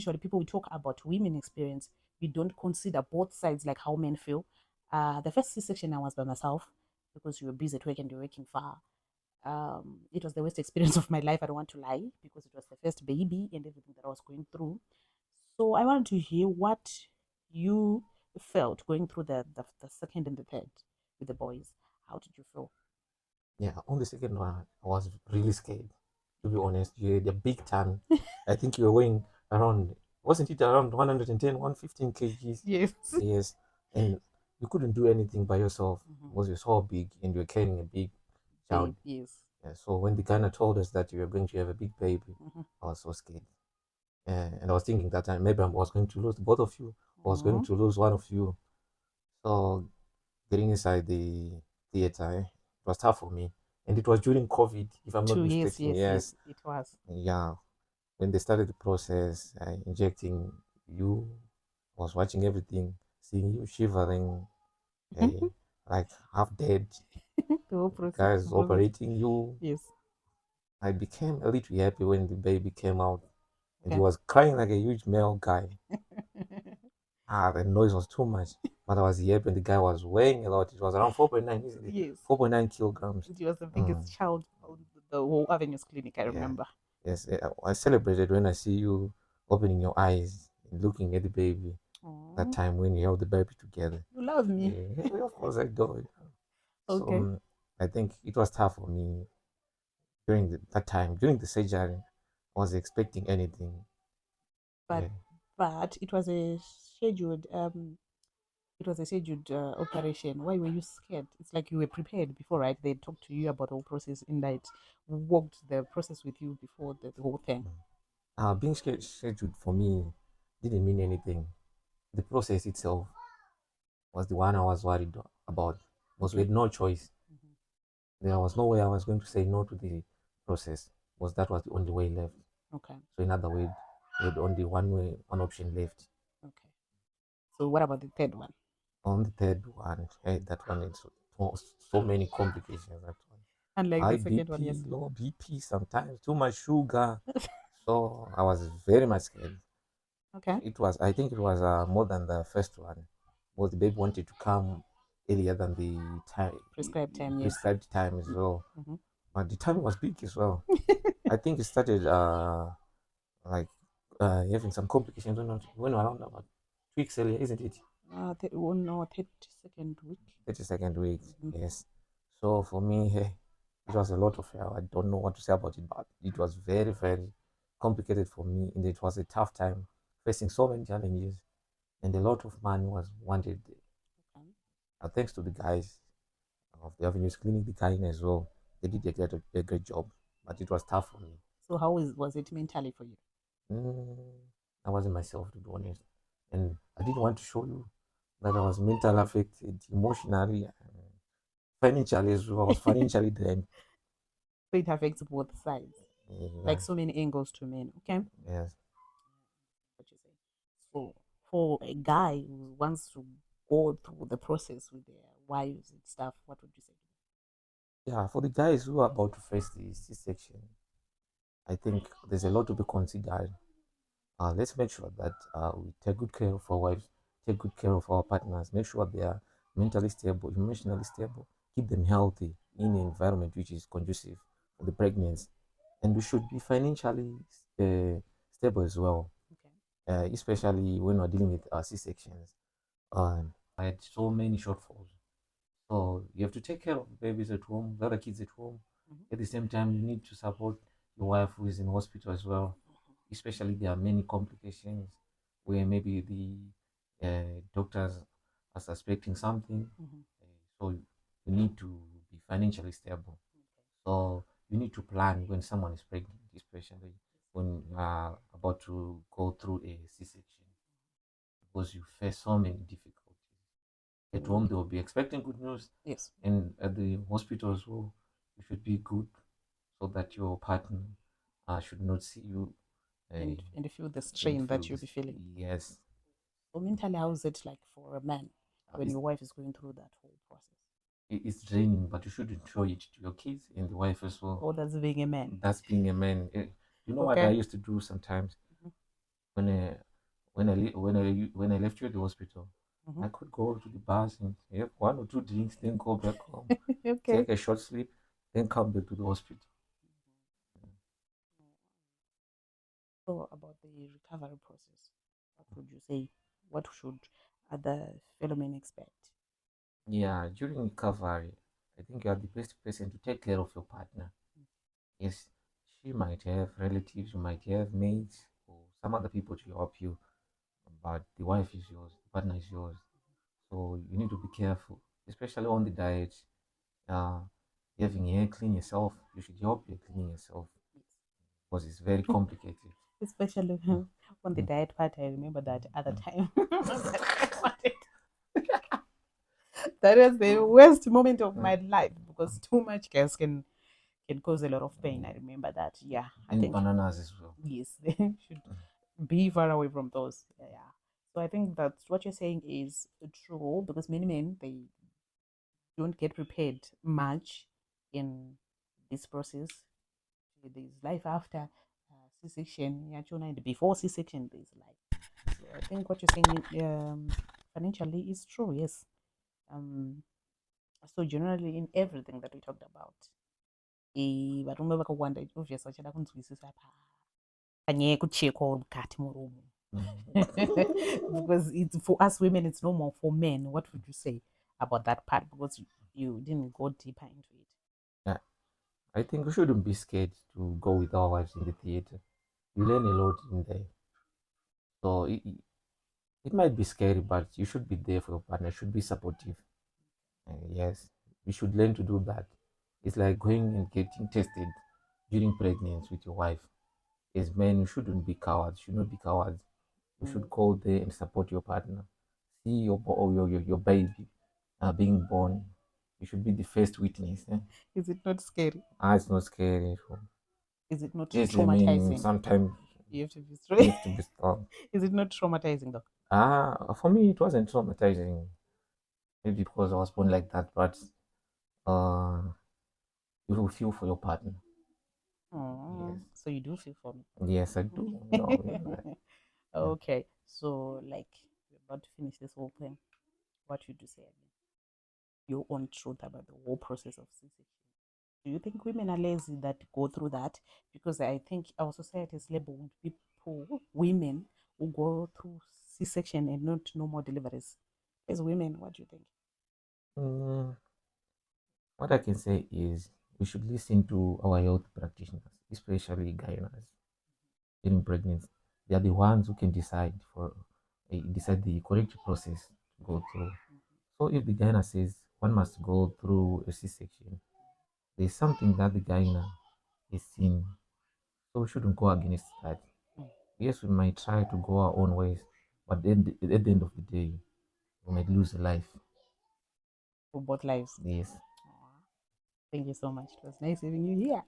usually people we talk about women experience, we don't consider both sides, like how men feel. The first C-section I was by myself because you were busy at work and you're working far. It was the worst experience of my life. I don't want to lie because it was the first baby and everything that I was going through. So I wanted to hear what you felt going through the second and the third with the boys. How did you feel? Yeah, on the second one, I was really scared. To be honest, you had a big time. I think you were weighing around, wasn't it around 110, 115 kgs? Yes. Yes, and you couldn't do anything by yourself Mm-hmm. because you're so big and you're carrying a big child. Babe, yes. Yeah, so when the Ghana told us that you were going to have a big baby, Mm-hmm. I was so scared. And I was thinking that time maybe I was going to lose both of you. I was going Mm-hmm. to lose one of you. So getting inside the theater, it was tough for me. And it was during COVID, if I'm not 2 years, mistaken. yes, Yes, yes, it was. yeah. When they started the process, injecting you, I was watching everything, seeing you shivering, uh, like half dead. The whole The process, guys operating you. yes. I became a little happy when the baby came out, and he Okay. was crying like a huge male guy. The noise was too much. But I was happy, and the guy was weighing a lot. It was around 4.9, isn't it? Yes, 4.9 kilograms. it was the Mm, biggest child on the whole Avenues Clinic, I yeah. remember. Yes, I celebrated when I see you opening your eyes and looking at the baby. That Oh, time when you held the baby together. you love me. Yeah, of course I do. So Okay. I think it was tough for me during that time. During the surgery, I was expecting anything. But Yeah. but it was a scheduled operation. Why were you scared? It's like you were prepared before, right? They talked to you about the whole process in that walked the process with you before the whole thing. Being scheduled for me didn't mean anything. The process itself was the one I was worried about. Was we Okay. had no choice. Mhm. There was no way I was going to say no to the process. Was that was the only way left. Okay. So in other words, we had only one way, one option left. Okay. So what about the third one? On the third one, hey, that one is so many complications. That one, Unlike high the second one, BP, yes. low BP, sometimes too much sugar. So I was very much scared. Okay. It was, I think, it was more than the first one. Was the baby wanted to come earlier than the time, Prescribed time, yes. prescribed time as well. Mm-hmm. But the time was big as well. I think it started like having some complications when around about 2 weeks earlier, isn't it? Oh no, 32nd week. 32nd week, Mm-hmm. yes. So for me, hey, it was a lot of hell. I don't know what to say about it, but it was very, very complicated for me, and it was a tough time facing so many challenges, and a lot of money was wanted. Okay. Thanks to the guys of the Avenues Clinic, the guy as well, they did a great job, but it was tough for me. So how was it mentally for you? Mm, I wasn't myself, to be honest, and I didn't want to show you that I was mentally affected, emotionally, financially as well. I was financially drained. So it affects both sides, Yeah, like so many angles to men. Okay. yes. What you say? So for a guy who wants to go through the process with their wives and stuff, what would you say? Yeah, for the guys who are about to face the C-section, I think there's a lot to be considered. Let's make sure that we take good care of our wives, take good care of our partners, make sure they are mentally stable, emotionally stable, keep them healthy in an environment which is conducive for the pregnancy. And we should be financially stable as well, Okay. especially when we're dealing with C-sections. I had so many shortfalls. So you have to take care of babies at home, the other kids at home. Mm-hmm. At the same time, you need to support your wife who is in hospital as well. Especially there are many complications where maybe the doctors are suspecting something. Mm-hmm. So you need to be financially stable. So you need to plan when someone is pregnant, especially when you are about to go through a C-section, because you face so many difficulties. At home, they will be expecting good news, Yes. and at the hospital as well, you should be good so that your partner should not see you And feel the and strain feel that you'll this. be feeling. Yes, So mentally, how is it like for a man when it's, your wife is going through that whole process? it's draining, but you shouldn't show it to your kids and the wife as well. Oh, that's being a man. That's being a man. You know what I Okay. used to do sometimes when I when I left you at the hospital, Mm-hmm. I could go to the bars and have one or two drinks, then go back home, Okay. take a short sleep, then come back to the hospital. So about the recovery process, what would you say? What should other fellow men expect? Yeah, during recovery, I think you are the best person to take care of your partner. Yes, she might have relatives, you might have mates, or some other people to help you, but the wife is yours, the partner is yours. So you need to be careful, especially on the diet. Uh, having hair, clean yourself. You should help you cleaning yourself because it's very complicated. Especially on the Mm, diet part, I remember that other mm, time that I wanted. That was the worst moment of mm. my life because too much gas can cause a lot of pain. I remember that. Yeah, I And think bananas as well. yes, they should be far away from those. Yeah. So I think that what you're saying is true because many men they don't get prepared much in this process. There's life after C-section, yeah, and before C-section, there's life. So I think what you're saying financially is true, yes. Um, so generally in everything that we talked about, varume vakawanda obvious vachada kunzwisisa panyaya yekuchekwa mukati murumu. Because it's for us women, it's normal. For men, what would you say about that part? Because you didn't go deeper into it. Yeah, I think we shouldn't be scared to go with our wives in the theater. You learn a lot in there. So it might be scary, but you should be there for your partner. You should be supportive. Yes, we should learn to do that. It's like going and getting tested during pregnancy with your wife. As men, you shouldn't be cowards. Should not be cowards. You should Mm. go there and support your partner. See your baby being born. You should be the first witness. Eh? Is it not scary? It's not scary. Is it not Yes, I mean, traumatizing? sometimes You have to be you straight. have to be strong. Is it not traumatizing though? For me, it wasn't traumatizing. Maybe because I was born like that, but uh, you will feel for your partner. Yes, Oh, so you do feel for me. yes, I do. No, you know, yeah. Okay, so like we're about to finish this whole thing. What would you say again? Your own truth about the whole process of C-section. Do you think women are lazy that go through that? Because I think our society is labeled people, women who go through C-section and not normal deliveries. As women, what do you think? Mm, what I can say is we should listen to our health practitioners, especially gynae during pregnancy. They are the ones who can decide the correct process to go through. So if the gynae says one must go through a C-section, there's something that the gynae is seeing. So we shouldn't go against that. Mm. Yes, we might try to go our own ways, but then at the end of the day, we might lose a life. For both lives. Yes. Aw, thank you so much. It was nice having you here.